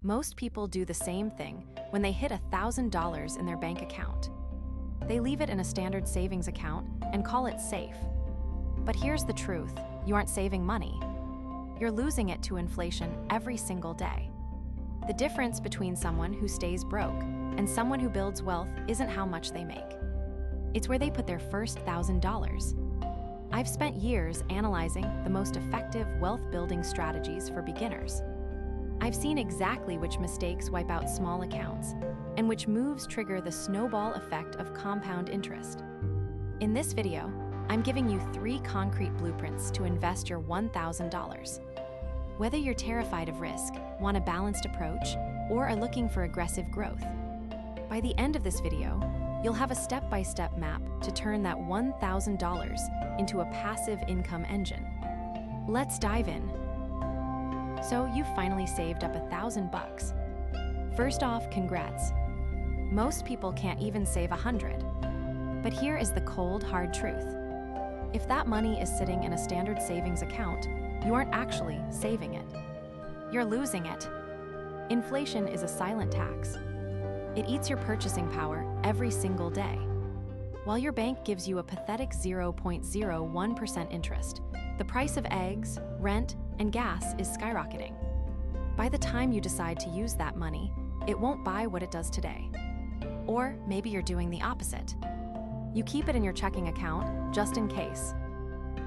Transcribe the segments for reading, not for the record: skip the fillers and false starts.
Most people do the same thing when they hit $1,000 in their bank account. They leave it in a standard savings account and call it safe. But here's the truth, you aren't saving money. You're losing it to inflation every single day. The difference between someone who stays broke and someone who builds wealth isn't how much they make. It's where they put their first $1,000. I've spent years analyzing the most effective wealth-building strategies for beginners. I've seen exactly which mistakes wipe out small accounts and which moves trigger the snowball effect of compound interest. In this video, I'm giving you 3 concrete blueprints to invest your $1,000. Whether you're terrified of risk, want a balanced approach, or are looking for aggressive growth, by the end of this video, you'll have a step-by-step map to turn that $1,000 into a passive income engine. Let's dive in. So you've finally saved up $1,000. First off, congrats. Most people can't even save $100. But here is the cold, hard truth. If that money is sitting in a standard savings account, you aren't actually saving it. You're losing it. Inflation is a silent tax. It eats your purchasing power every single day. While your bank gives you a pathetic 0.01% interest, the price of eggs, rent, and gas is skyrocketing. By the time you decide to use that money, it won't buy what it does today. Or maybe you're doing the opposite. You keep it in your checking account just in case.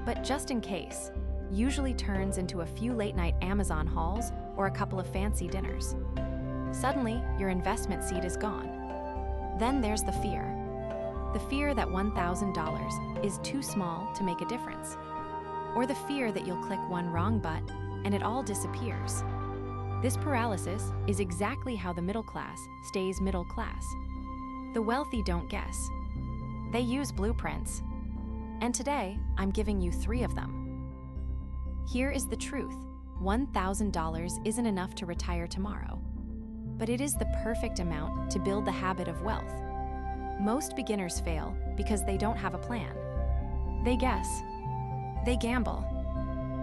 But just in case usually turns into a few late-night Amazon hauls or a couple of fancy dinners. Suddenly, your investment seed is gone. Then there's the fear. The fear that $1,000 is too small to make a difference. Or the fear that you'll click one wrong button and it all disappears. This paralysis is exactly how the middle class stays middle class. The wealthy don't guess. They use blueprints. And today, I'm giving you 3 of them. Here is the truth. $1,000 isn't enough to retire tomorrow. But it is the perfect amount to build the habit of wealth. Most beginners fail because they don't have a plan. They guess. They gamble,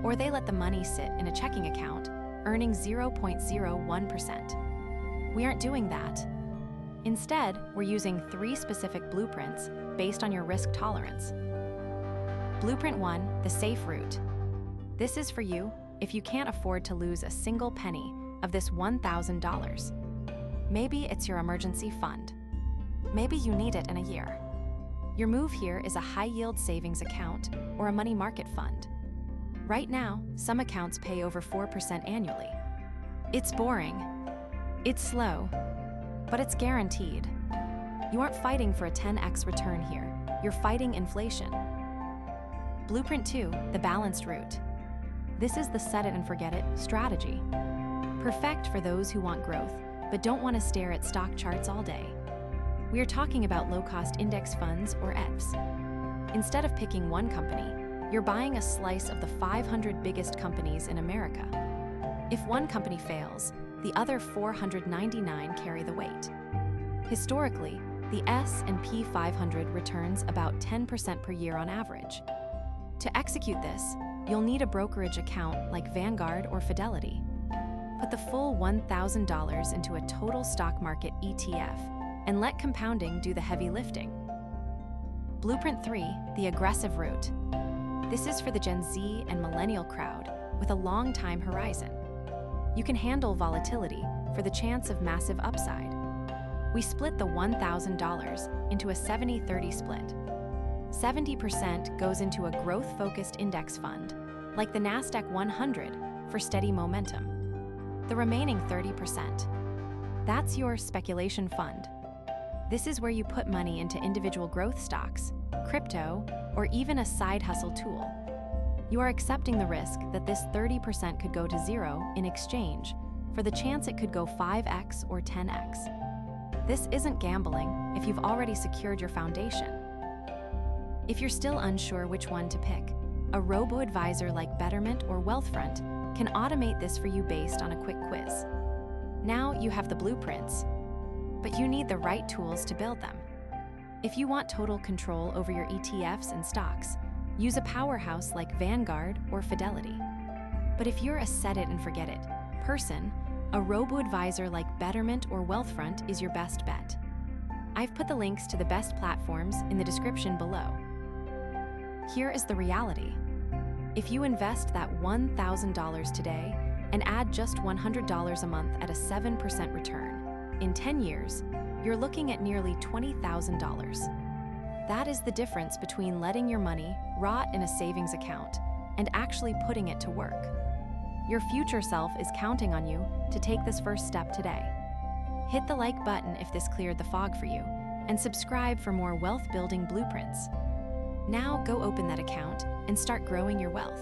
or they let the money sit in a checking account, earning 0.01%. We aren't doing that. Instead, we're using 3 specific blueprints based on your risk tolerance. Blueprint 1, the safe route. This is for you if you can't afford to lose a single penny of this $1,000. Maybe it's your emergency fund. Maybe you need it in a year. Your move here is a high-yield savings account or a money market fund. Right now, some accounts pay over 4% annually. It's boring. It's slow. But it's guaranteed. You aren't fighting for a 10x return here. You're fighting inflation. Blueprint 2, the balanced route. This is the set-it-and-forget-it strategy. Perfect for those who want growth, but don't want to stare at stock charts all day. We are talking about low-cost index funds, or ETFs. Instead of picking one company, you're buying a slice of the 500 biggest companies in America. If one company fails, the other 499 carry the weight. Historically, the S&P 500 returns about 10% per year on average. To execute this, you'll need a brokerage account like Vanguard or Fidelity. Put the full $1,000 into a total stock market ETF and let compounding do the heavy lifting. Blueprint 3, the aggressive route. This is for the Gen Z and millennial crowd with a long time horizon. You can handle volatility for the chance of massive upside. We split the $1,000 into a 70-30 split. 70% goes into a growth-focused index fund, like the NASDAQ 100 for steady momentum. The remaining 30%, that's your speculation fund. This is where you put money into individual growth stocks, crypto, or even a side hustle tool. You are accepting the risk that this 30% could go to 0 in exchange for the chance it could go 5x or 10x. This isn't gambling if you've already secured your foundation. If you're still unsure which one to pick, a robo-advisor like Betterment or Wealthfront can automate this for you based on a quick quiz. Now you have the blueprints, but you need the right tools to build them. If you want total control over your ETFs and stocks, use a powerhouse like Vanguard or Fidelity. But if you're a set-it-and-forget-it person, A robo-advisor like Betterment or Wealthfront is your best bet. I've put the links to the best platforms in the description below. Here is the reality. If you invest that $1,000 today and add just $100 a month at a 7% return, in 10 years, you're looking at nearly $20,000. That is the difference between letting your money rot in a savings account and actually putting it to work. Your future self is counting on you to take this first step today. Hit the like button if this cleared the fog for you, and subscribe for more wealth-building blueprints. Now go open that account and start growing your wealth.